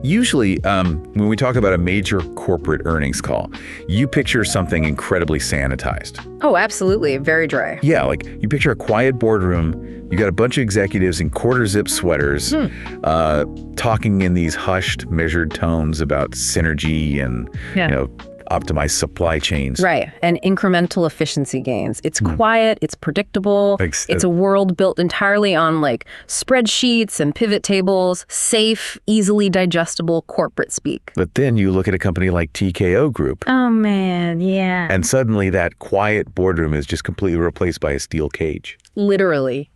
Usually, when we talk about a major corporate earnings call, you picture something incredibly sanitized. Oh, absolutely. Very dry. Yeah, like you picture a quiet boardroom, you got a bunch of executives in quarter-zip sweaters talking in these hushed, measured tones about synergy and, optimized supply chains. Right. And incremental efficiency gains. It's quiet. It's predictable. It's a world built entirely on like spreadsheets and pivot tables, safe, easily digestible corporate speak. But then you look at a company like TKO Group. Oh, man. Yeah. And suddenly that quiet boardroom is just completely replaced by a steel cage. Literally.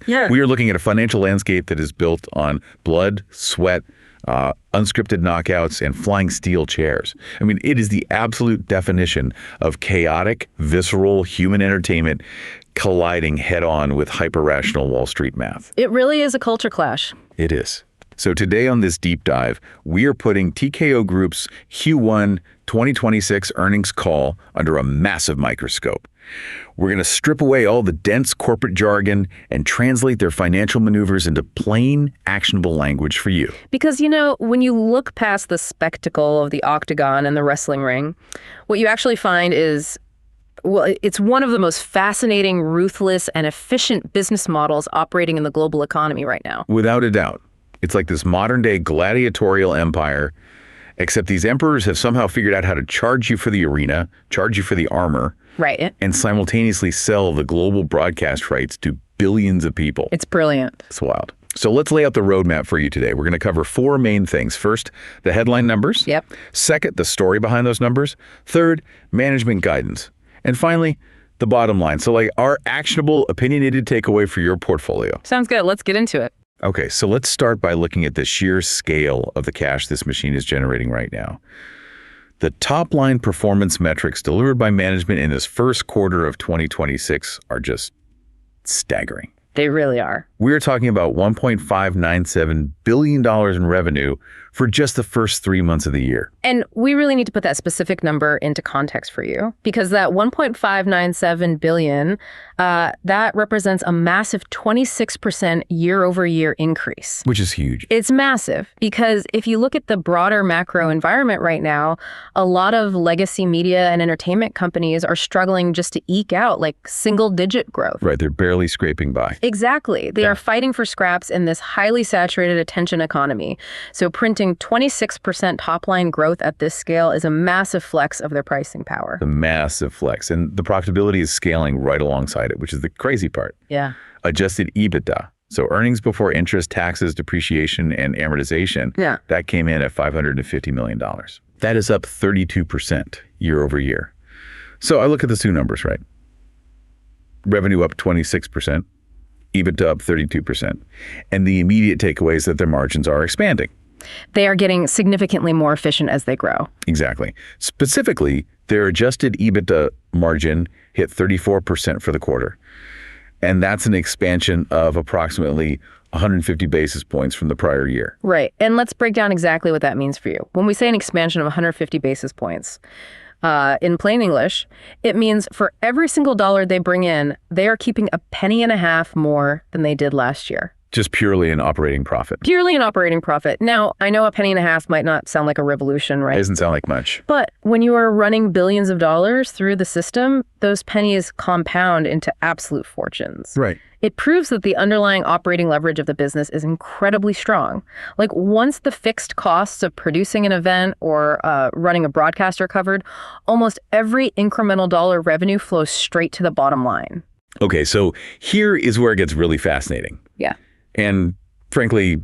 Yeah. We are looking at a financial landscape that is built on blood, sweat, unscripted knockouts, and flying steel chairs. I mean, it is the absolute definition of chaotic, visceral human entertainment colliding head-on with hyper-rational Wall Street math. It really is a culture clash. It is. So today on this deep dive, we are putting TKO Group's Q1 2026 earnings call under a massive microscope. We're going to strip away all the dense corporate jargon and translate their financial maneuvers into plain, actionable language for you. Because, when you look past the spectacle of the octagon and the wrestling ring, what you actually find is, well, it's one of the most fascinating, ruthless, and efficient business models operating in the global economy right now. Without a doubt. It's like this modern-day gladiatorial empire, except these emperors have somehow figured out how to charge you for the arena, charge you for the armor, right, and simultaneously sell the global broadcast rights to billions of people. It's brilliant. It's wild. So let's lay out the roadmap for you today. We're going to cover 4 main things. First, the headline numbers. Yep. Second, the story behind those numbers. Third, management guidance. And finally, the bottom line. So like our actionable, opinionated takeaway for your portfolio. Sounds good. Let's get into it. Okay, so let's start by looking at the sheer scale of the cash this machine is generating right now. The top-line performance metrics delivered by management in this first quarter of 2026 are just staggering. They really are. We're talking about $1.597 billion in revenue for just the first 3 months of the year. And we really need to put that specific number into context for you, because that $1.597 billion, that represents a massive 26% year-over-year increase. Which is huge. It's massive, because if you look at the broader macro environment right now, a lot of legacy media and entertainment companies are struggling just to eke out like single-digit growth. Right, they're barely scraping by. Exactly. They are fighting for scraps in this highly saturated attention economy. So printing 26% top-line growth at this scale is a massive flex of their pricing power. A massive flex. And the profitability is scaling right alongside it, which is the crazy part. Yeah. Adjusted EBITDA. So earnings before interest, taxes, depreciation, and amortization. Yeah. That came in at $550 million. That is up 32% year over year. So I look at the 2 numbers, right? Revenue up 26%. EBITDA up 32%. And the immediate takeaway is that their margins are expanding. They are getting significantly more efficient as they grow. Exactly. Specifically, their adjusted EBITDA margin hit 34% for the quarter. And that's an expansion of approximately 150 basis points from the prior year. Right. And let's break down exactly what that means for you. When we say an expansion of 150 basis points, in plain English, it means for every single dollar they bring in, they are keeping a penny and a half more than they did last year. Just purely an operating profit. Purely an operating profit. Now, I know a penny and a half might not sound like a revolution, right? It doesn't sound like much. But when you are running billions of dollars through the system, those pennies compound into absolute fortunes. Right. It proves that the underlying operating leverage of the business is incredibly strong. Like once the fixed costs of producing an event or running a broadcast are covered, almost every incremental dollar revenue flows straight to the bottom line. Okay, so here is where it gets really fascinating. Yeah. And frankly,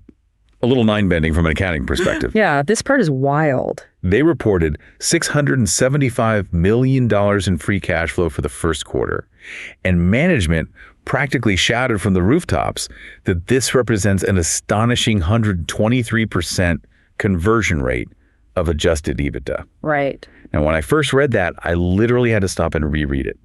a little mind-bending from an accounting perspective. Yeah, this part is wild. They reported $675 million in free cash flow for the first quarter. And management practically shouted from the rooftops that this represents an astonishing 123% conversion rate of adjusted EBITDA. Right. Now, when I first read that, I literally had to stop and reread it.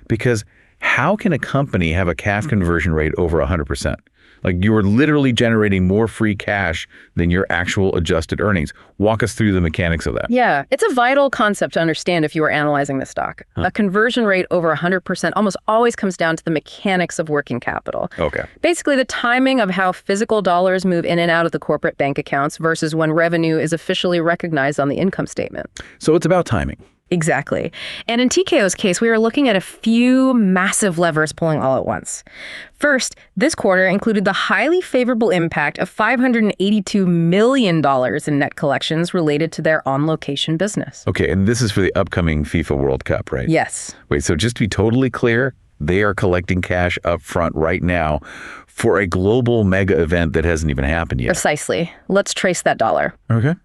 Because how can a company have a cash conversion rate over 100%? Like you're literally generating more free cash than your actual adjusted earnings. Walk us through the mechanics of that. Yeah, it's a vital concept to understand if you were analyzing the stock. A conversion rate over 100% almost always comes down to the mechanics of working capital. Okay. Basically, the timing of how physical dollars move in and out of the corporate bank accounts versus when revenue is officially recognized on the income statement. So it's about timing. Exactly. And in TKO's case, we are looking at a few massive levers pulling all at once. First, this quarter included the highly favorable impact of $582 million in net collections related to their on-location business. Okay, and this is for the upcoming FIFA World Cup, right? Yes. Wait, so just to be totally clear, they are collecting cash up front right now for a global mega event that hasn't even happened yet. Precisely. Let's trace that dollar. Okay.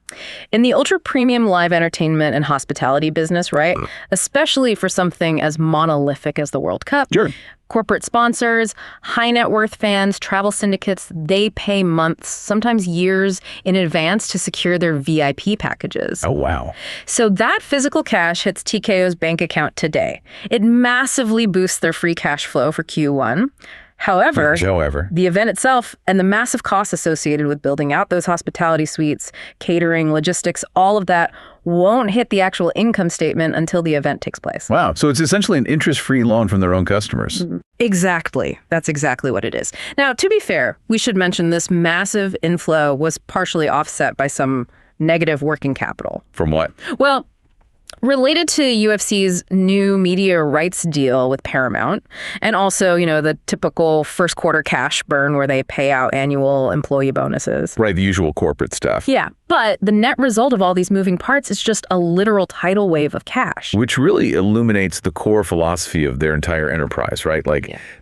In the ultra-premium live entertainment and hospitality business, right? Especially for something as monolithic as the World Cup. Sure. Corporate sponsors, high net worth fans, travel syndicates, they pay months, sometimes years in advance to secure their VIP packages. Oh, wow. So that physical cash hits TKO's bank account today. It massively boosts their free cash flow for Q1. However, the event itself and the massive costs associated with building out those hospitality suites, catering, logistics, all of that won't hit the actual income statement until the event takes place. Wow. So it's essentially an interest-free loan from their own customers. Exactly. That's exactly what it is. Now, to be fair, we should mention this massive inflow was partially offset by some negative working capital. From what? Well, related to UFC's new media rights deal with Paramount, and also, the typical first quarter cash burn where they pay out annual employee bonuses. Right, the usual corporate stuff. Yeah, but the net result of all these moving parts is just a literal tidal wave of cash. Which really illuminates the core philosophy of their entire enterprise, right?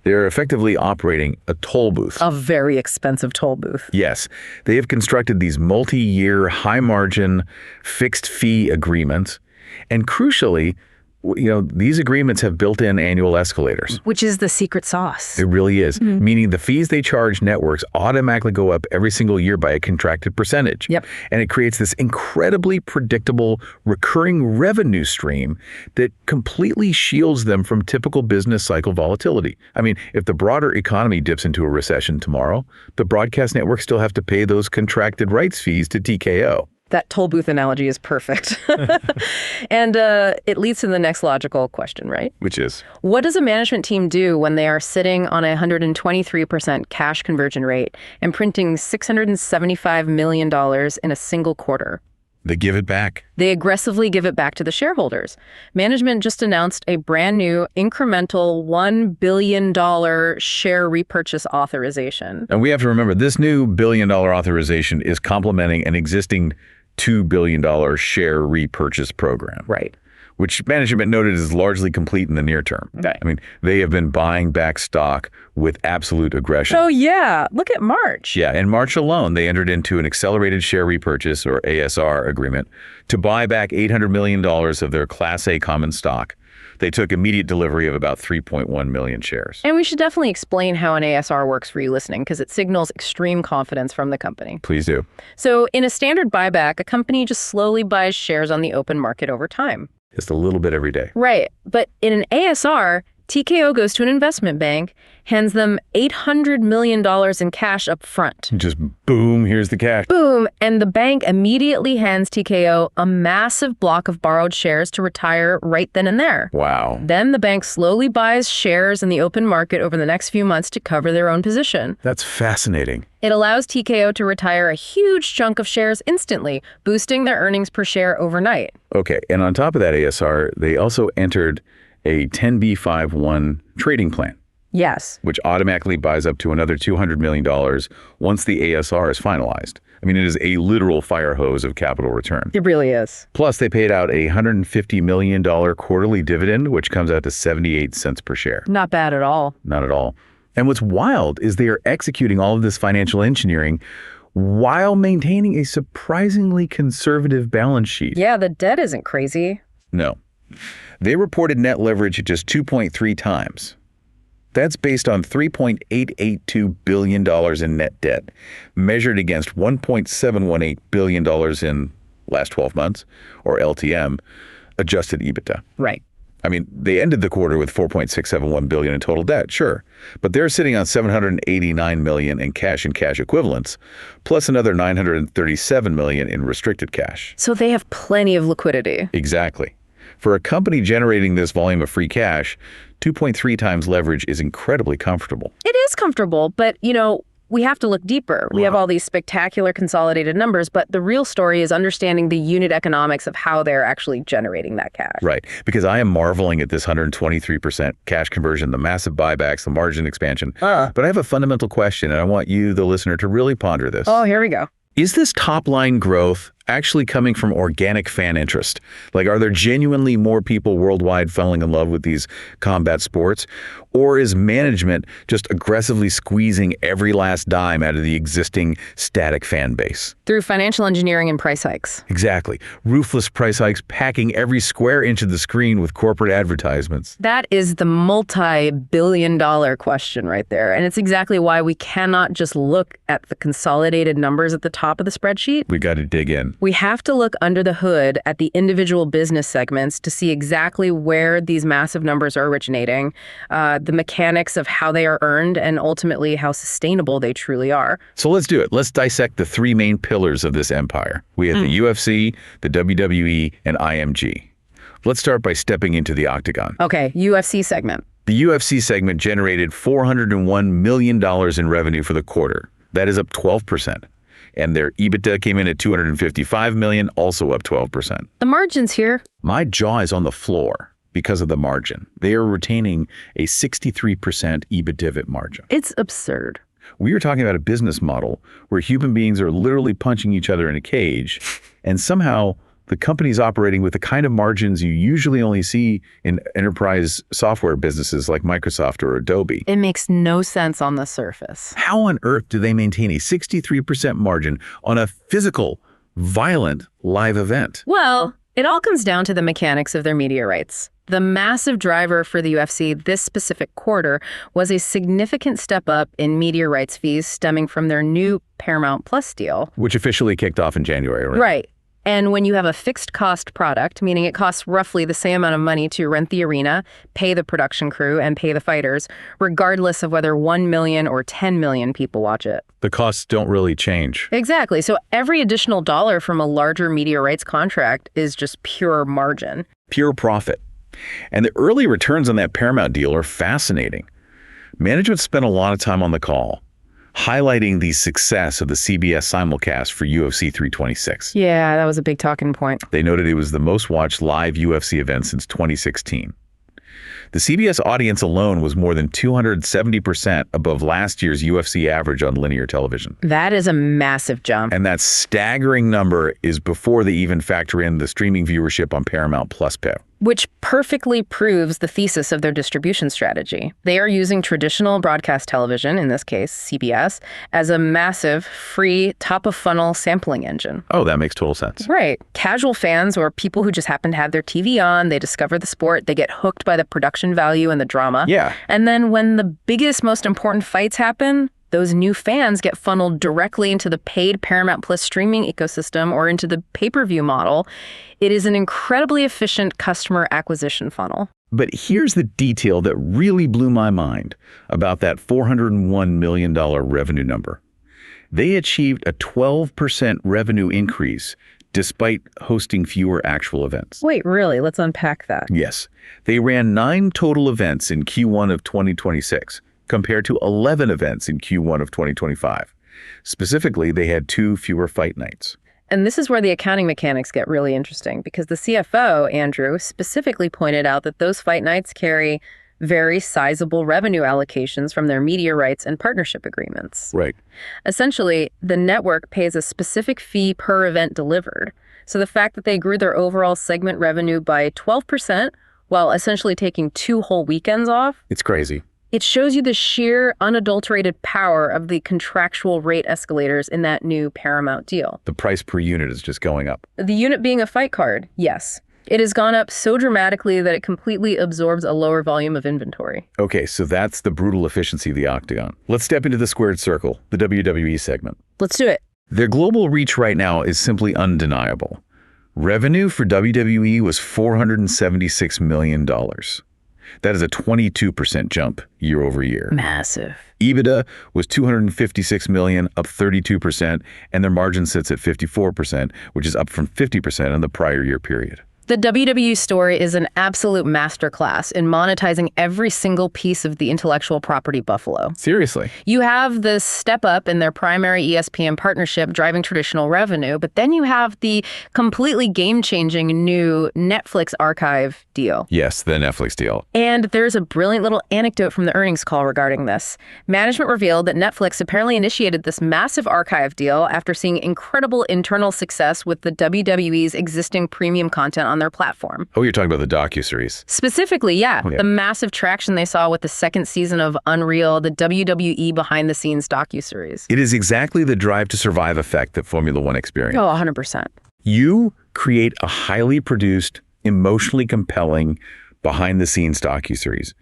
They're effectively operating a toll booth. A very expensive toll booth. Yes. They have constructed these multi-year, high-margin, fixed-fee agreements. And crucially, these agreements have built-in annual escalators. Which is the secret sauce. It really is. Meaning the fees they charge networks automatically go up every single year by a contracted percentage. Yep. And it creates this incredibly predictable recurring revenue stream that completely shields them from typical business cycle volatility. I mean, if the broader economy dips into a recession tomorrow, the broadcast networks still have to pay those contracted rights fees to TKO. That toll booth analogy is perfect. And it leads to the next logical question, right? Which is? What does a management team do when they are sitting on a 123% cash conversion rate and printing $675 million in a single quarter? They give it back. They aggressively give it back to the shareholders. Management just announced a brand new incremental $1 billion share repurchase authorization. And we have to remember, this new $1 billion authorization is complementing an existing $2 billion share repurchase program. Right. Which management noted is largely complete in the near term. Okay. I mean, they have been buying back stock with absolute aggression. Oh, yeah. Look at March. Yeah. In March alone, they entered into an accelerated share repurchase, or ASR, agreement to buy back $800 million of their Class A common stock. They took immediate delivery of about 3.1 million shares. And we should definitely explain how an ASR works for you listening, because it signals extreme confidence from the company. Please do. So in a standard buyback, a company just slowly buys shares on the open market over time. Just a little bit every day. Right. But in an ASR, TKO goes to an investment bank, hands them $800 million in cash up front. Just boom, here's the cash. Boom, and the bank immediately hands TKO a massive block of borrowed shares to retire right then and there. Wow. Then the bank slowly buys shares in the open market over the next few months to cover their own position. That's fascinating. It allows TKO to retire a huge chunk of shares instantly, boosting their earnings per share overnight. Okay, and on top of that ASR, they also entered a 10b5-1 trading plan. Yes. Which automatically buys up to another $200 million once the ASR is finalized. I mean, it is a literal fire hose of capital return. It really is. Plus, they paid out a $150 million quarterly dividend, which comes out to 78 cents per share. Not bad at all. Not at all. And what's wild is they are executing all of this financial engineering while maintaining a surprisingly conservative balance sheet. Yeah, the debt isn't crazy. No. They reported net leverage at just 2.3 times. That's based on $3.882 billion in net debt, measured against $1.718 billion in last 12 months, or LTM, adjusted EBITDA. Right. I mean, they ended the quarter with $4.671 billion in total debt, sure. But they're sitting on $789 million in cash and cash equivalents, plus another $937 million in restricted cash. So they have plenty of liquidity. Exactly. For a company generating this volume of free cash, 2.3 times leverage is incredibly comfortable. It is comfortable, but, we have to look deeper. We have all these spectacular consolidated numbers, but the real story is understanding the unit economics of how they're actually generating that cash. Right, because I am marveling at this 123% cash conversion, the massive buybacks, the margin expansion. But I have a fundamental question, and I want you, the listener, to really ponder this. Oh, here we go. Is this top-line growth actually coming from organic fan interest? Like, are there genuinely more people worldwide falling in love with these combat sports? Or is management just aggressively squeezing every last dime out of the existing static fan base? Through financial engineering and price hikes. Exactly. Ruthless price hikes packing every square inch of the screen with corporate advertisements. That is the multi-billion-dollar question right there. And it's exactly why we cannot just look at the consolidated numbers at the top of the spreadsheet. We got to dig in. We have to look under the hood at the individual business segments to see exactly where these massive numbers are originating, the mechanics of how they are earned, and ultimately how sustainable they truly are. So let's do it. Let's dissect the three main pillars of this empire. We have the UFC, the WWE, and IMG. Let's start by stepping into the octagon. Okay, UFC segment. The UFC segment generated $401 million in revenue for the quarter. That is up 12%. And their EBITDA came in at $255 million, also up 12%. The margins here. My jaw is on the floor because of the margin. They are retaining a 63% EBITDA margin. It's absurd. We are talking about a business model where human beings are literally punching each other in a cage, and somehow the company's operating with the kind of margins you usually only see in enterprise software businesses like Microsoft or Adobe. It makes no sense on the surface. How on earth do they maintain a 63% margin on a physical, violent live event? Well, it all comes down to the mechanics of their media rights. The massive driver for the UFC this specific quarter was a significant step up in media rights fees stemming from their new Paramount Plus deal. Which officially kicked off in January, right? Right. And when you have a fixed cost product, meaning it costs roughly the same amount of money to rent the arena, pay the production crew, and pay the fighters, regardless of whether 1 million or 10 million people watch it. The costs don't really change. Exactly. So every additional dollar from a larger media rights contract is just pure margin. Pure profit. And the early returns on that Paramount deal are fascinating. Management spent a lot of time on the call, highlighting the success of the CBS simulcast for UFC 326. Yeah, that was a big talking point. They noted it was the most watched live UFC event since 2016. The CBS audience alone was more than 270% above last year's UFC average on linear television. That is a massive jump. And that staggering number is before they even factor in the streaming viewership on Paramount Plus Pay. Which perfectly proves the thesis of their distribution strategy. They are using traditional broadcast television, in this case CBS, as a massive, free, top-of-funnel sampling engine. Oh, that makes total sense. Right. Casual fans or people who just happen to have their TV on, they discover the sport, they get hooked by the production value and the drama. Yeah. And then when the biggest, most important fights happen, those new fans get funneled directly into the paid Paramount Plus streaming ecosystem or into the pay-per-view model. It is an incredibly efficient customer acquisition funnel. But here's the detail that really blew my mind about that $401 million revenue number. They achieved a 12% revenue increase despite hosting fewer actual events. Wait, really? Let's unpack that. Yes. They ran 9 total events in Q1 of 2026. Compared to 11 events in Q1 of 2025. Specifically, they had 2 fewer fight nights. And this is where the accounting mechanics get really interesting, because the CFO, Andrew, specifically pointed out that those fight nights carry very sizable revenue allocations from their media rights and partnership agreements. Right. Essentially, the network pays a specific fee per event delivered. So the fact that they grew their overall segment revenue by 12% while essentially taking 2 whole weekends off. It's crazy. It shows you the sheer, unadulterated power of the contractual rate escalators in that new Paramount deal. The price per unit is just going up. The unit being a fight card, yes. It has gone up so dramatically that it completely absorbs a lower volume of inventory. Okay, so that's the brutal efficiency of the octagon. Let's step into the squared circle, the WWE segment. Let's do it. Their global reach right now is simply undeniable. Revenue for WWE was $476 million. That is a 22% jump year over year. Massive. EBITDA was $256 million, up 32%, and their margin sits at 54%, which is up from 50% in the prior year period. The WWE story is an absolute masterclass in monetizing every single piece of the intellectual property buffalo. Seriously. You have this step up in their primary ESPN partnership driving traditional revenue, but then you have the completely game-changing new Netflix archive deal. Yes, the Netflix deal. And there's a brilliant little anecdote from the earnings call regarding this. Management revealed that Netflix apparently initiated this massive archive deal after seeing incredible internal success with the WWE's existing premium content on their platform. Oh, you're talking about the docuseries. Specifically, yeah. The massive traction they saw with the second season of Unreal, the WWE behind-the-scenes docuseries. It is exactly the drive to survive effect that Formula One experienced. Oh, 100%. You create a highly produced, emotionally compelling, behind-the-scenes docuseries,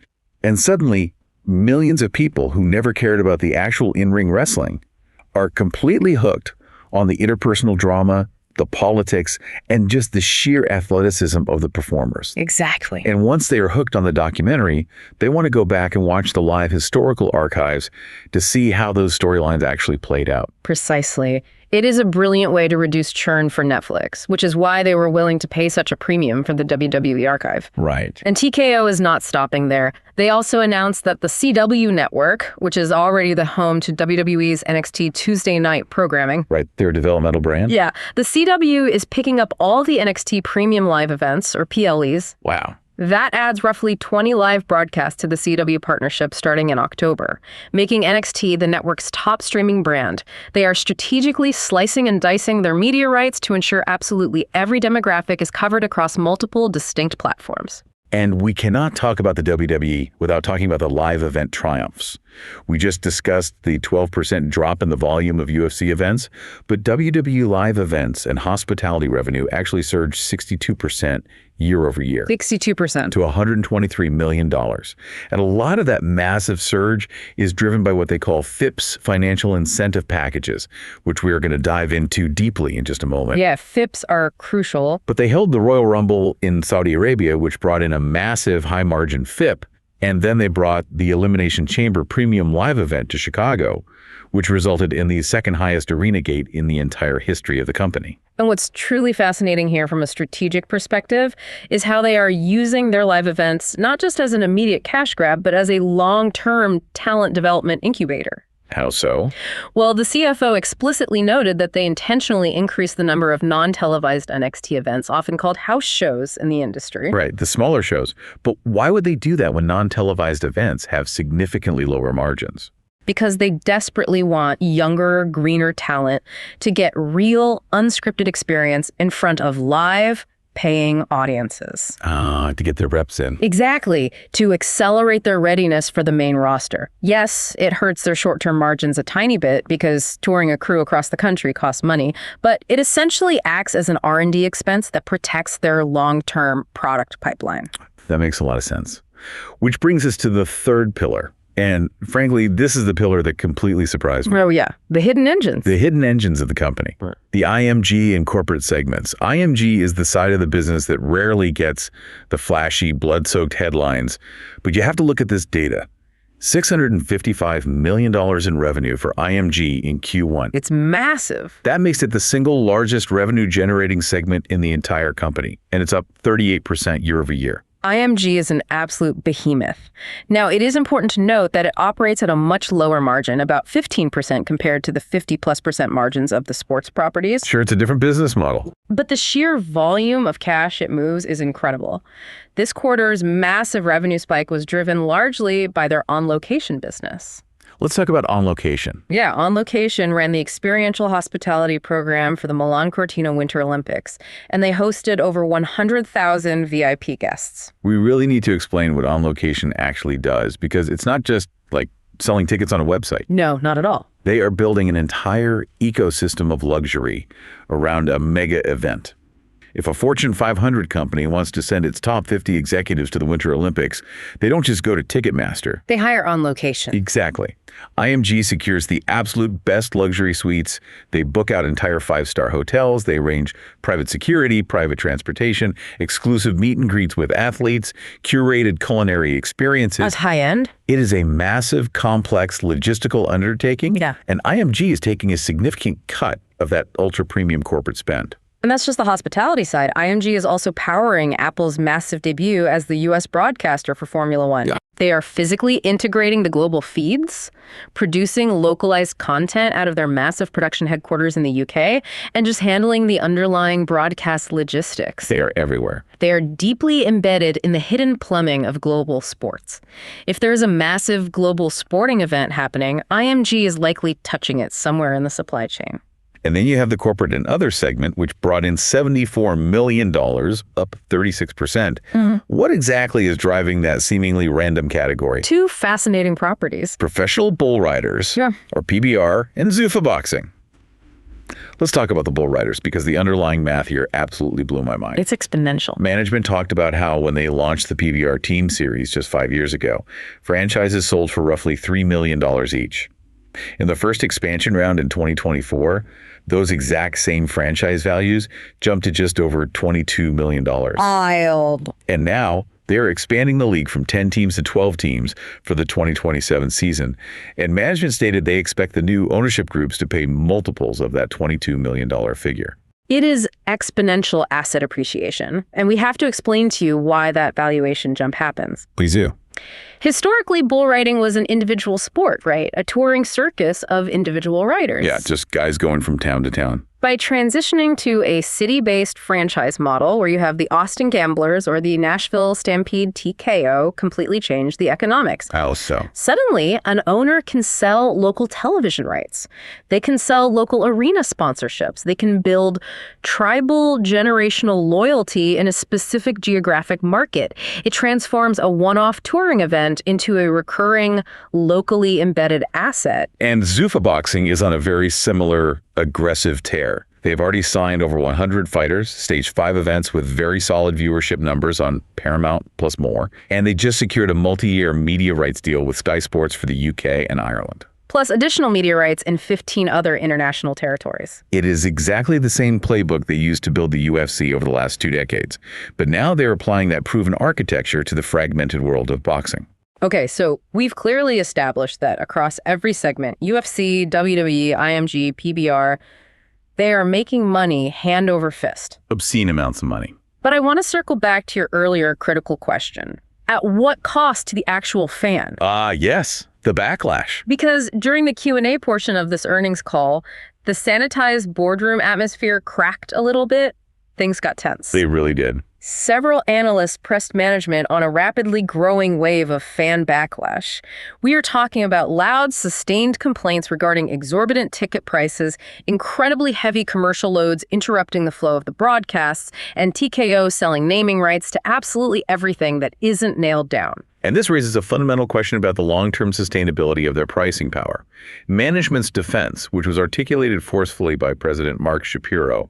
and suddenly, millions of people who never cared about the actual in-ring wrestling are completely hooked on the interpersonal drama, the politics, and just the sheer athleticism of the performers. Exactly. And once they are hooked on the documentary, they want to go back and watch the live historical archives to see how those storylines actually played out. Precisely. It is a brilliant way to reduce churn for Netflix, which is why they were willing to pay such a premium for the WWE archive. Right. And TKO is not stopping there. They also announced that the CW network, which is already the home to WWE's NXT Tuesday night programming. Right, their developmental brand. Yeah, the CW is picking up all the NXT premium live events, or PLEs. Wow. That adds roughly 20 live broadcasts to the CW partnership starting in October, making NXT the network's top streaming brand. They are strategically slicing and dicing their media rights to ensure absolutely every demographic is covered across multiple distinct platforms. And we cannot talk about the WWE without talking about the live event triumphs. We just discussed the 12% drop in the volume of UFC events, but WWE live events and hospitality revenue actually surged 62% year over year. 62%. To $123 million. And a lot of that massive surge is driven by what they call FIPS, financial incentive packages, which we are going to dive into deeply in just a moment. Yeah, FIPS are crucial. But they held the Royal Rumble in Saudi Arabia, which brought in a massive high-margin FIP, and then they brought the Elimination Chamber premium live event to Chicago, which resulted in the second highest arena gate in the entire history of the company. And what's truly fascinating here from a strategic perspective is how they are using their live events not just as an immediate cash grab, but as a long-term talent development incubator. How so? Well, the CFO explicitly noted that they intentionally increased the number of non-televised NXT events, often called house shows in the industry. Right, the smaller shows. But why would they do that when non-televised events have significantly lower margins? Because they desperately want younger, greener talent to get real, unscripted experience in front of live, paying audiences. To get their reps in. Exactly, to accelerate their readiness for the main roster. Yes, it hurts their short-term margins a tiny bit because touring a crew across the country costs money, but it essentially acts as an R&D expense that protects their long-term product pipeline. That makes a lot of sense. Which brings us to the third pillar. And frankly, this is the pillar that completely surprised me. Oh, yeah. The hidden engines. The hidden engines of the company. Right. The IMG and corporate segments. IMG is the side of the business that rarely gets the flashy, blood-soaked headlines. But you have to look at this data. $655 million in revenue for IMG in Q1. It's massive. That makes it the single largest revenue-generating segment in the entire company. And it's up 38% year over year. IMG is an absolute behemoth. Now, it is important to note that it operates at a much lower margin, about 15% compared to the 50+% margins of the sports properties. Sure, it's a different business model. But the sheer volume of cash it moves is incredible. This quarter's massive revenue spike was driven largely by their on-location business. Let's talk about On Location. Yeah, On Location ran the experiential hospitality program for the Milan Cortina Winter Olympics, and they hosted over 100,000 VIP guests. We really need to explain what On Location actually does, because it's not just like selling tickets on a website. No, not at all. They are building an entire ecosystem of luxury around a mega event. If a Fortune 500 company wants to send its top 50 executives to the Winter Olympics, they don't just go to Ticketmaster. They hire on location. Exactly. IMG secures the absolute best luxury suites. They book out entire five-star hotels. They arrange private security, private transportation, exclusive meet and greets with athletes, curated culinary experiences. That's high-end? It is a massive, complex, logistical undertaking. Yeah. And IMG is taking a significant cut of that ultra-premium corporate spend. And that's just the hospitality side. IMG is also powering Apple's massive debut as the U.S. broadcaster for Formula One. Yeah. They are physically integrating the global feeds, producing localized content out of their massive production headquarters in the UK, and just handling the underlying broadcast logistics. They are everywhere. They are deeply embedded in the hidden plumbing of global sports. If there's a massive global sporting event happening, IMG is likely touching it somewhere in the supply chain. And then you have the corporate and other segment, which brought in $74 million, up 36%. What exactly is driving that seemingly random category? Two fascinating properties. Professional bull riders, or PBR, and Zufa Boxing. Let's talk about the bull riders, because the underlying math here absolutely blew my mind. It's exponential. Management talked about how when they launched the PBR Team Series just 5 years ago, franchises sold for roughly $3 million each. In the first expansion round in 2024, those exact same franchise values jumped to just over $22 million. Wild. And now they're expanding the league from 10 teams to 12 teams for the 2027 season. And management stated they expect the new ownership groups to pay multiples of that $22 million figure. It is exponential asset appreciation, and we have to explain to you why that valuation jump happens. Please do. Historically, bull riding was an individual sport, right? A touring circus of individual riders. Yeah, just guys going from town to town. By transitioning to a city-based franchise model where you have the Austin Gamblers or the Nashville Stampede TKO completely changed the economics. How so? Suddenly, an owner can sell local television rights. They can sell local arena sponsorships. They can build tribal generational loyalty in a specific geographic market. It transforms a one-off touring event into a recurring, locally embedded asset. And Zufa Boxing is on a very similar aggressive tear. They've already signed over 100 fighters, staged 5 events with very solid viewership numbers on Paramount plus more, and they just secured a multi-year media rights deal with Sky Sports for the UK and Ireland. Plus additional media rights in 15 other international territories. It is exactly the same playbook they used to build the UFC over the last 2 decades, but now they're applying that proven architecture to the fragmented world of boxing. Okay, so we've clearly established that across every segment, UFC, WWE, IMG, PBR, they are making money hand over fist. Obscene amounts of money. But I want to circle back to your earlier critical question. At what cost to the actual fan? Yes, the backlash. Because during the Q&A portion of this earnings call, the sanitized boardroom atmosphere cracked a little bit. Things got tense. They really did. Several analysts pressed management on a rapidly growing wave of fan backlash. We are talking about loud, sustained complaints regarding exorbitant ticket prices, incredibly heavy commercial loads interrupting the flow of the broadcasts, and TKO selling naming rights to absolutely everything that isn't nailed down. And this raises a fundamental question about the long-term sustainability of their pricing power. Management's defense, which was articulated forcefully by President Mark Shapiro,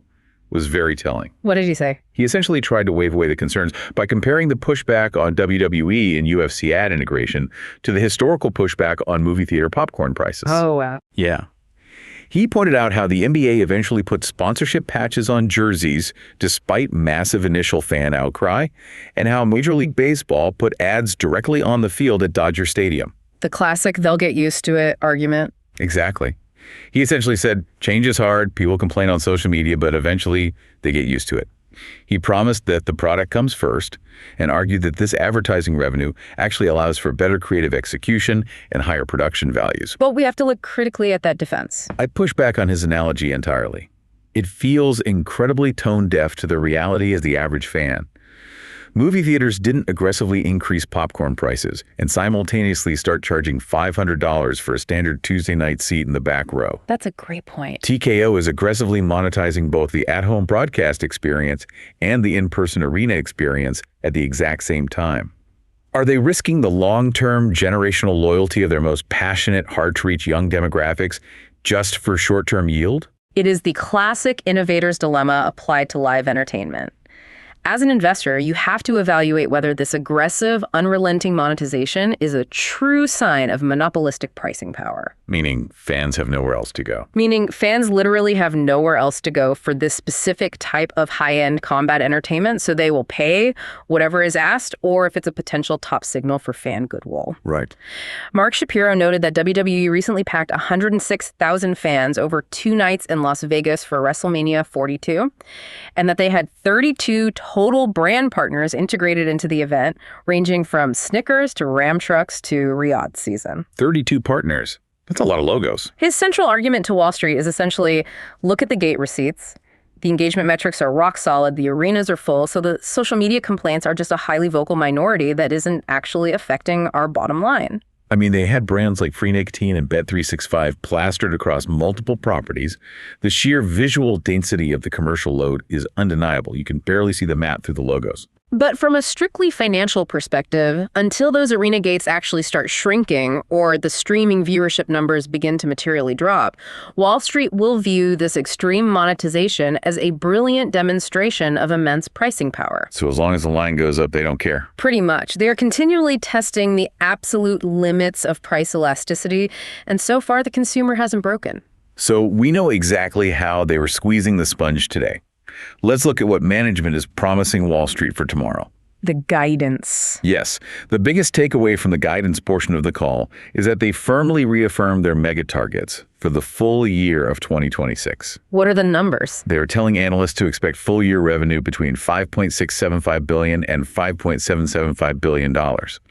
was very telling. What did he say? He essentially tried to wave away the concerns by comparing the pushback on WWE and UFC ad integration to the historical pushback on movie theater popcorn prices. Oh, wow. Yeah. He pointed out how the NBA eventually put sponsorship patches on jerseys despite massive initial fan outcry, and how Major League Baseball put ads directly on the field at Dodger Stadium. The classic "they'll get used to it" argument. Exactly. He essentially said, change is hard, people complain on social media, but eventually they get used to it. He promised that the product comes first and argued that this advertising revenue actually allows for better creative execution and higher production values. But we have to look critically at that defense. I push back on his analogy entirely. It feels incredibly tone-deaf to the reality as the average fan. Movie theaters didn't aggressively increase popcorn prices and simultaneously start charging $500 for a standard Tuesday night seat in the back row. That's a great point. TKO is aggressively monetizing both the at-home broadcast experience and the in-person arena experience at the exact same time. Are they risking the long-term generational loyalty of their most passionate, hard-to-reach young demographics just for short-term yield? It is the classic innovator's dilemma applied to live entertainment. As an investor, you have to evaluate whether this aggressive, unrelenting monetization is a true sign of monopolistic pricing power. Meaning fans have nowhere else to go. Meaning fans literally have nowhere else to go for this specific type of high-end combat entertainment, so they will pay whatever is asked, or if it's a potential top signal for fan goodwill. Right. Mark Shapiro noted that WWE recently packed 106,000 fans over 2 nights in Las Vegas for WrestleMania 42, and that they had 32 total brand partners integrated into the event, ranging from Snickers to Ram trucks to Riyadh season. 32 partners. That's a lot of logos. His central argument to Wall Street is essentially, look at the gate receipts. The engagement metrics are rock solid, the arenas are full, so the social media complaints are just a highly vocal minority that isn't actually affecting our bottom line. I mean, they had brands like Free Nicotine and Bet365 plastered across multiple properties. The sheer visual density of the commercial load is undeniable. You can barely see the map through the logos. But from a strictly financial perspective, until those arena gates actually start shrinking or the streaming viewership numbers begin to materially drop, Wall Street will view this extreme monetization as a brilliant demonstration of immense pricing power. So as long as the line goes up, they don't care. Pretty much. They are continually testing the absolute limits of price elasticity, and so far the consumer hasn't broken. So we know exactly how they were squeezing the sponge today. Let's look at what management is promising Wall Street for tomorrow. The guidance. Yes, the biggest takeaway from the guidance portion of the call is that they firmly reaffirmed their mega targets for the full year of 2026. What are the numbers? They are telling analysts to expect full year revenue between $5.675 billion and $5.775 billion.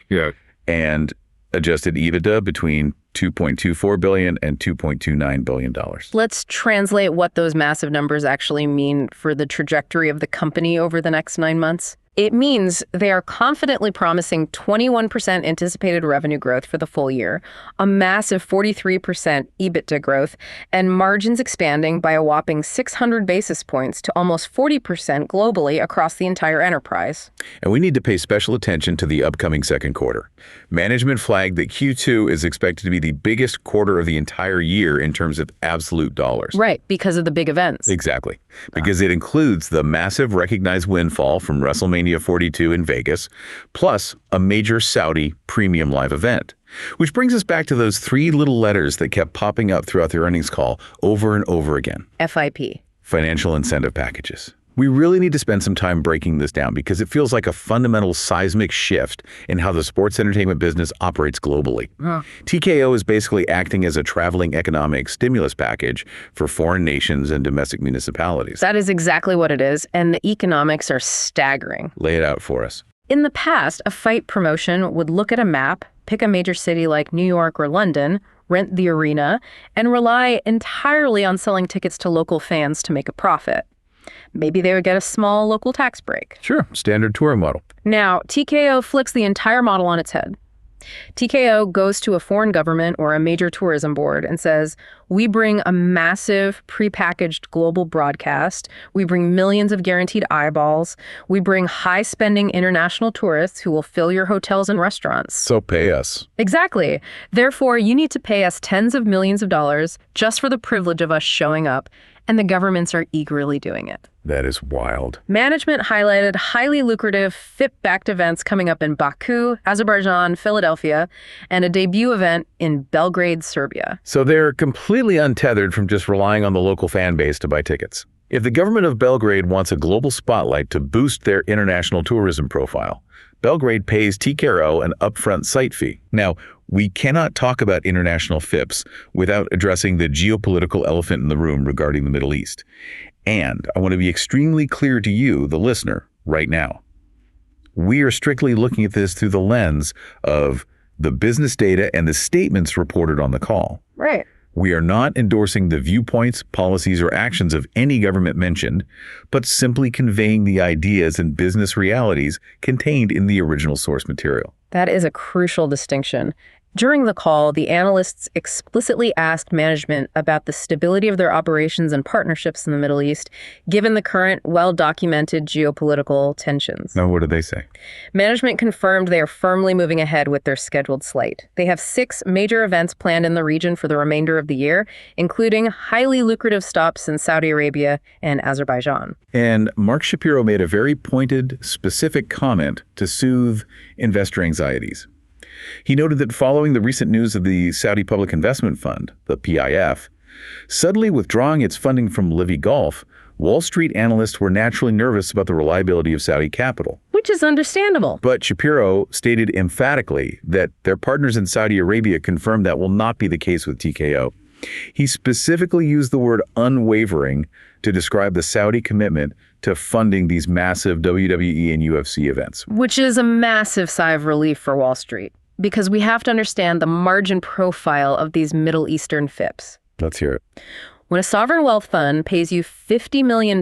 Yeah. And adjusted EBITDA between $2.24 billion and $2.29 billion. Let's translate what those massive numbers actually mean for the trajectory of the company over the next 9 months. It means they are confidently promising 21% anticipated revenue growth for the full year, a massive 43% EBITDA growth, and margins expanding by a whopping 600 basis points to almost 40% globally across the entire enterprise. And we need to pay special attention to the upcoming second quarter. Management flagged that Q2 is expected to be the biggest quarter of the entire year in terms of absolute dollars. Right, because of the big events. Exactly. Because it includes the massive recognized windfall from WrestleMania 42 in Vegas, plus a major Saudi premium live event. Which brings us back to those 3 little letters that kept popping up throughout the earnings call over and over again. FIP. Financial incentive packages. We really need to spend some time breaking this down because it feels like a fundamental seismic shift in how the sports entertainment business operates globally. TKO is basically acting as a traveling economic stimulus package for foreign nations and domestic municipalities. That is exactly what it is, and the economics are staggering. Lay it out for us. In the past, a fight promotion would look at a map, pick a major city like New York or London, rent the arena, and rely entirely on selling tickets to local fans to make a profit. Maybe they would get a small local tax break. Sure, standard touring model. Now, TKO flips the entire model on its head. TKO goes to a foreign government or a major tourism board and says, we bring a massive prepackaged global broadcast. We bring millions of guaranteed eyeballs. We bring high-spending international tourists who will fill your hotels and restaurants. So pay us. Exactly. Therefore, you need to pay us tens of millions of dollars just for the privilege of us showing up, and the governments are eagerly doing it. That is wild. Management highlighted highly lucrative FIP-backed events coming up in Baku, Azerbaijan, Philadelphia, and a debut event in Belgrade, Serbia. So they're completely untethered from just relying on the local fan base to buy tickets. If the government of Belgrade wants a global spotlight to boost their international tourism profile, Belgrade pays TKO an upfront site fee. Now, we cannot talk about international FIPs without addressing the geopolitical elephant in the room regarding the Middle East. And I want to be extremely clear to you, the listener, right now. We are strictly looking at this through the lens of the business data and the statements reported on the call. Right. We are not endorsing the viewpoints, policies, or actions of any government mentioned, but simply conveying the ideas and business realities contained in the original source material. That is a crucial distinction. During the call, the analysts explicitly asked management about the stability of their operations and partnerships in the Middle East, given the current well-documented geopolitical tensions. Now, what did they say? Management confirmed they are firmly moving ahead with their scheduled slate. They have 6 major events planned in the region for the remainder of the year, including highly lucrative stops in Saudi Arabia and Azerbaijan. And Mark Shapiro made a very pointed, specific comment to soothe investor anxieties. He noted that following the recent news of the Saudi Public Investment Fund, the PIF, suddenly withdrawing its funding from Livy Gulf, Wall Street analysts were naturally nervous about the reliability of Saudi capital. Which is understandable. But Shapiro stated emphatically that their partners in Saudi Arabia confirmed that will not be the case with TKO. He specifically used the word unwavering to describe the Saudi commitment to funding these massive WWE and UFC events. Which is a massive sigh of relief for Wall Street, because we have to understand the margin profile of these Middle Eastern FIPs. Let's hear it. When a sovereign wealth fund pays you $50 million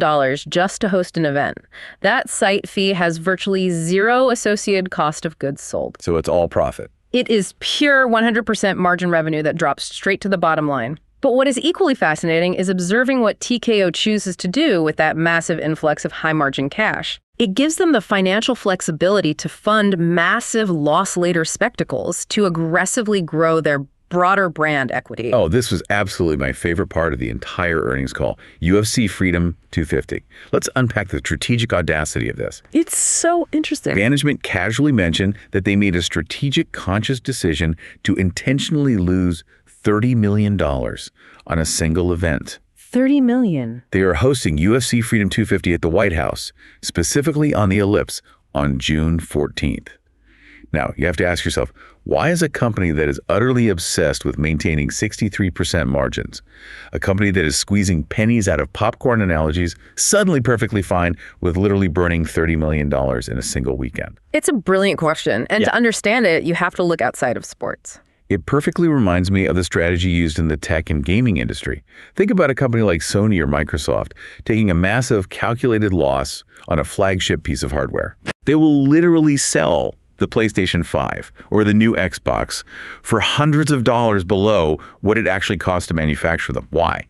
just to host an event, that site fee has virtually zero associated cost of goods sold. So it's all profit. It is pure 100% margin revenue that drops straight to the bottom line. But what is equally fascinating is observing what TKO chooses to do with that massive influx of high-margin cash. It gives them the financial flexibility to fund massive loss-later spectacles to aggressively grow their broader brand equity. Oh, this was absolutely my favorite part of the entire earnings call. UFC Freedom 250. Let's unpack the strategic audacity of this. It's so interesting. Management casually mentioned that they made a strategic, conscious decision to intentionally lose $30 million on a single event. $30 million. They are hosting UFC Freedom 250 at the White House, specifically on the Ellipse, on June 14th. Now, you have to ask yourself, why is a company that is utterly obsessed with maintaining 63% margins, a company that is squeezing pennies out of popcorn analogies, suddenly perfectly fine with literally burning $30 million in a single weekend? It's a brilliant question. And to understand it, you have to look outside of sports. It perfectly reminds me of the strategy used in the tech and gaming industry. Think about a company like Sony or Microsoft taking a massive calculated loss on a flagship piece of hardware. They will literally sell the PlayStation 5 or the new Xbox for hundreds of dollars below what it actually costs to manufacture them. Why?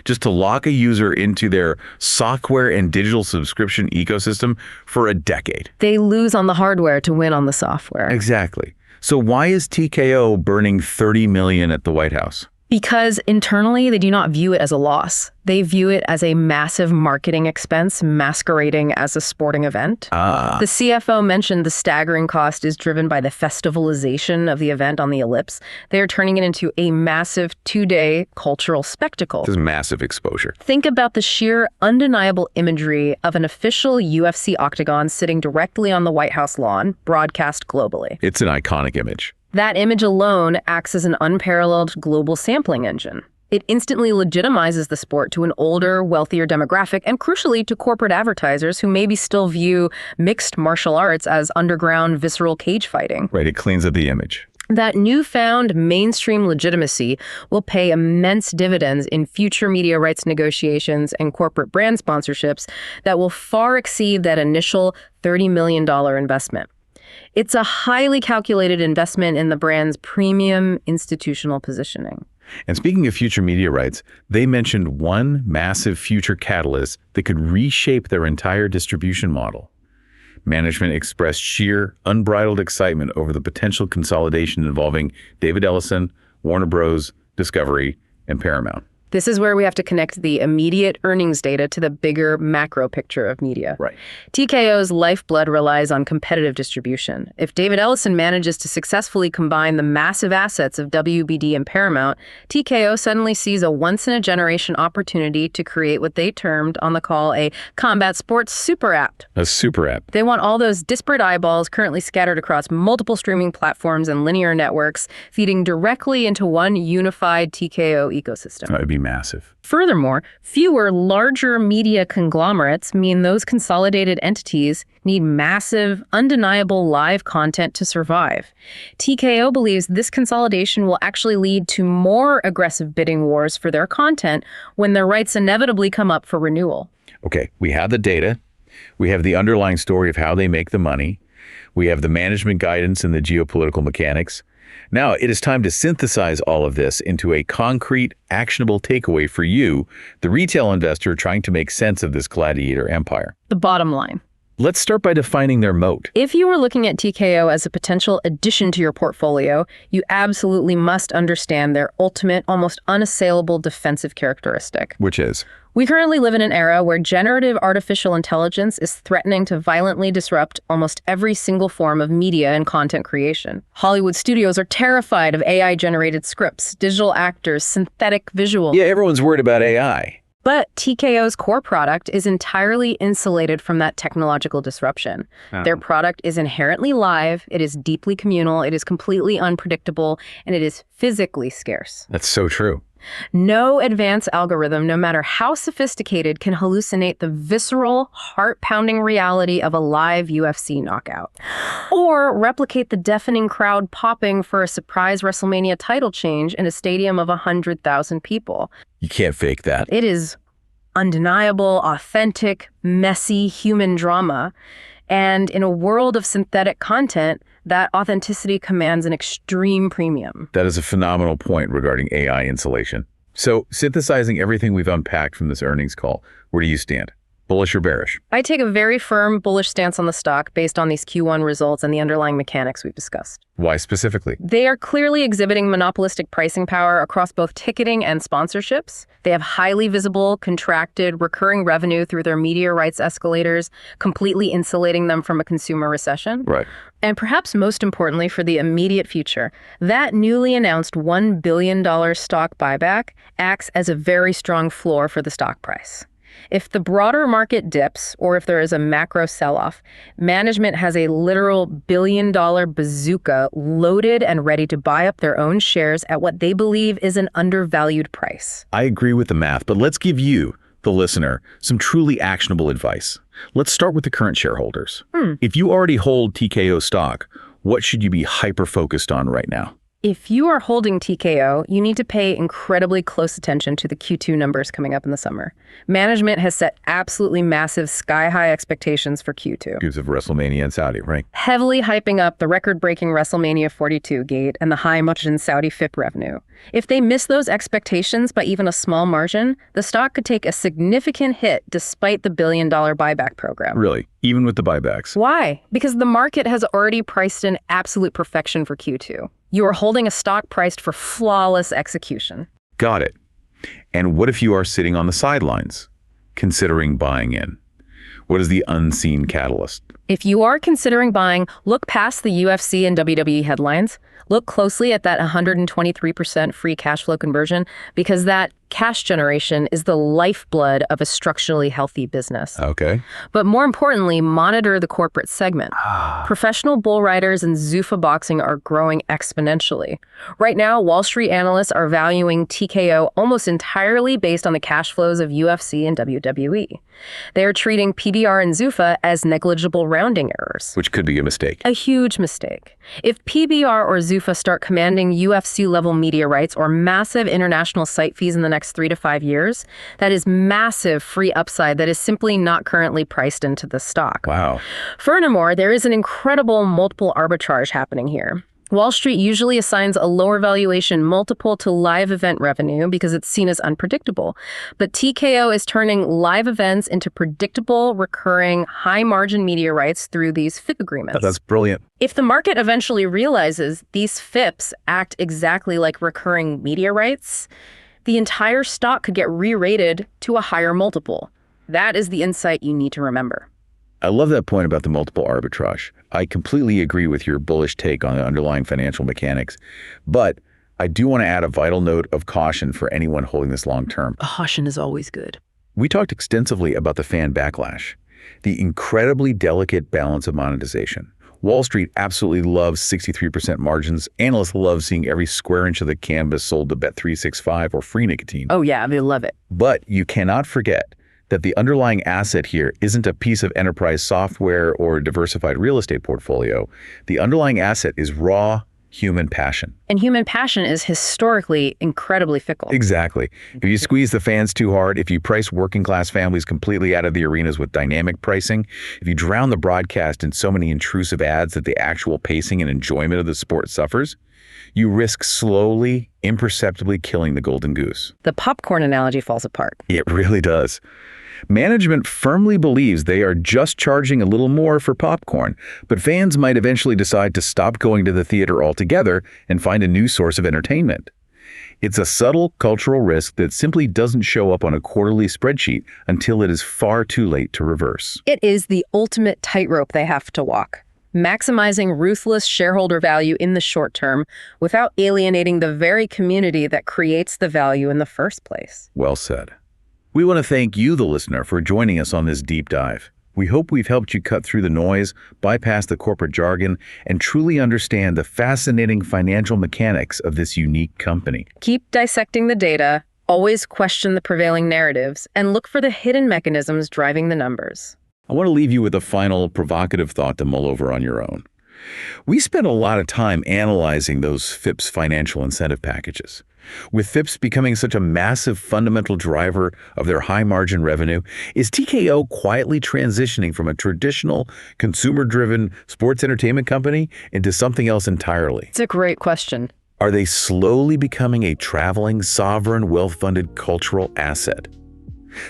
Just to lock a user into their software and digital subscription ecosystem for a decade. They lose on the hardware to win on the software. Exactly. So why is TKO burning $30 million at the White House? Because internally, they do not view it as a loss. They view it as a massive marketing expense masquerading as a sporting event. The CFO mentioned the staggering cost is driven by the festivalization of the event on the Ellipse. They are turning it into a massive 2-day cultural spectacle. This is massive exposure. Think about the sheer undeniable imagery of an official UFC octagon sitting directly on the White House lawn, broadcast globally. It's an iconic image. That image alone acts as an unparalleled global sampling engine. It instantly legitimizes the sport to an older, wealthier demographic, and crucially to corporate advertisers who maybe still view mixed martial arts as underground, visceral cage fighting. Right, it cleans up the image. That newfound mainstream legitimacy will pay immense dividends in future media rights negotiations and corporate brand sponsorships that will far exceed that initial $30 million investment. It's a highly calculated investment in the brand's premium institutional positioning. And speaking of future media rights, they mentioned one massive future catalyst that could reshape their entire distribution model. Management expressed sheer, unbridled excitement over the potential consolidation involving David Ellison, Warner Bros., Discovery, and Paramount. This is where we have to connect the immediate earnings data to the bigger macro picture of media. Right. TKO's lifeblood relies on competitive distribution. If David Ellison manages to successfully combine the massive assets of WBD and Paramount, TKO suddenly sees a once-in-a-generation opportunity to create what they termed on the call a combat sports super app. A super app. They want all those disparate eyeballs currently scattered across multiple streaming platforms and linear networks, feeding directly into one unified TKO ecosystem. That would be massive. Furthermore, fewer larger media conglomerates mean those consolidated entities need massive, undeniable live content to survive. TKO believes this consolidation will actually lead to more aggressive bidding wars for their content when their rights inevitably come up for renewal. Okay, we have the data. We have the underlying story of how they make the money. We have the management guidance and the geopolitical mechanics. Now, it is time to synthesize all of this into a concrete, actionable takeaway for you, the retail investor trying to make sense of this gladiator empire. The bottom line. Let's start by defining their moat. If you were looking at TKO as a potential addition to your portfolio, you absolutely must understand their ultimate, almost unassailable defensive characteristic. Which is? We currently live in an era where generative artificial intelligence is threatening to violently disrupt almost every single form of media and content creation. Hollywood studios are terrified of AI-generated scripts, digital actors, synthetic visuals. Yeah, everyone's worried about AI. But TKO's core product is entirely insulated from that technological disruption. Their product is inherently live, it is deeply communal, it is completely unpredictable, and it is physically scarce. That's so true. No advanced algorithm, no matter how sophisticated, can hallucinate the visceral, heart-pounding reality of a live UFC knockout, or replicate the deafening crowd popping for a surprise WrestleMania title change in a stadium of 100,000 people. You can't fake that. It is undeniable, authentic, messy human drama. And in a world of synthetic content, that authenticity commands an extreme premium. That is a phenomenal point regarding AI insulation. So, synthesizing everything we've unpacked from this earnings call, where do you stand? Bullish or bearish? I take a very firm bullish stance on the stock based on these Q1 results and the underlying mechanics we've discussed. Why specifically? They are clearly exhibiting monopolistic pricing power across both ticketing and sponsorships. They have highly visible, contracted, recurring revenue through their media rights escalators, completely insulating them from a consumer recession. Right. And perhaps most importantly for the immediate future, that newly announced $1 billion stock buyback acts as a very strong floor for the stock price. If the broader market dips, or if there is a macro sell-off, management has a literal billion-dollar bazooka loaded and ready to buy up their own shares at what they believe is an undervalued price. I agree with the math, but let's give you, the listener, some truly actionable advice. Let's start with the current shareholders. If you already hold TKO stock, what should you be hyper-focused on right now? If you are holding TKO, you need to pay incredibly close attention to the Q2 numbers coming up in the summer. Management has set absolutely massive sky-high expectations for Q2. Because of WrestleMania and Saudi, right? Heavily hyping up the record-breaking WrestleMania 42 gate and the high margin Saudi FIP revenue. If they miss those expectations by even a small margin, the stock could take a significant hit despite the billion-dollar buyback program. Really? Even with the buybacks? Why? Because the market has already priced in absolute perfection for Q2. You are holding a stock priced for flawless execution. Got it. And what if you are sitting on the sidelines, considering buying in? What is the unseen catalyst? If you are considering buying, look past the UFC and WWE headlines. Look closely at that 123% free cash flow conversion, because that cash generation is the lifeblood of a structurally healthy business. Okay. But more importantly, monitor the corporate segment. Professional bull riders and Zufa Boxing are growing exponentially. Right now, Wall Street analysts are valuing TKO almost entirely based on the cash flows of UFC and WWE. They are treating PBR and Zufa as negligible rounding errors. Which could be a mistake. A huge mistake. If PBR or Zufa start commanding UFC-level media rights or massive international site fees in the next 3 to 5 years, that is massive free upside that is simply not currently priced into the stock. Wow. Furthermore, there is an incredible multiple arbitrage happening here. Wall Street usually assigns a lower valuation multiple to live event revenue because it's seen as unpredictable. But TKO is turning live events into predictable, recurring, high-margin media rights through these FIP agreements. That's brilliant. If the market eventually realizes these FIPs act exactly like recurring media rights, the entire stock could get re-rated to a higher multiple. That is the insight you need to remember. I love that point about the multiple arbitrage. I completely agree with your bullish take on the underlying financial mechanics, but I do want to add a vital note of caution for anyone holding this long term. Caution is always good. We talked extensively about the fan backlash, the incredibly delicate balance of monetization. Wall Street absolutely loves 63% margins. Analysts love seeing every square inch of the canvas sold to Bet365 or free nicotine. Oh yeah, they love it. But you cannot forget that the underlying asset here isn't a piece of enterprise software or a diversified real estate portfolio. The underlying asset is raw human passion. And human passion is historically incredibly fickle. Exactly. If you squeeze the fans too hard, if you price working class families completely out of the arenas with dynamic pricing, if you drown the broadcast in so many intrusive ads that the actual pacing and enjoyment of the sport suffers, you risk slowly, imperceptibly killing the golden goose. The popcorn analogy falls apart. It really does. Management firmly believes they are just charging a little more for popcorn, but fans might eventually decide to stop going to the theater altogether and find a new source of entertainment. It's a subtle cultural risk that simply doesn't show up on a quarterly spreadsheet until it is far too late to reverse. It is the ultimate tightrope they have to walk, maximizing ruthless shareholder value in the short term without alienating the very community that creates the value in the first place. Well said. We want to thank you, the listener, for joining us on this deep dive. We hope we've helped you cut through the noise, bypass the corporate jargon, and truly understand the fascinating financial mechanics of this unique company. Keep dissecting the data, always question the prevailing narratives, and look for the hidden mechanisms driving the numbers. I want to leave you with a final provocative thought to mull over on your own. We spent a lot of time analyzing those FIPS financial incentive packages. With FIPS becoming such a massive fundamental driver of their high-margin revenue, is TKO quietly transitioning from a traditional, consumer-driven sports entertainment company into something else entirely? It's a great question. Are they slowly becoming a traveling, sovereign, well-funded cultural asset?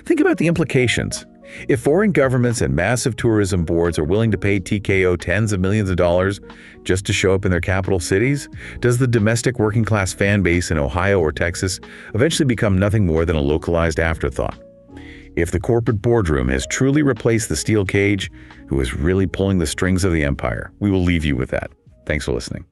Think about the implications. If foreign governments and massive tourism boards are willing to pay TKO tens of millions of dollars just to show up in their capital cities, does the domestic working-class fan base in Ohio or Texas eventually become nothing more than a localized afterthought? If the corporate boardroom has truly replaced the steel cage, who is really pulling the strings of the empire? We will leave you with that. Thanks for listening.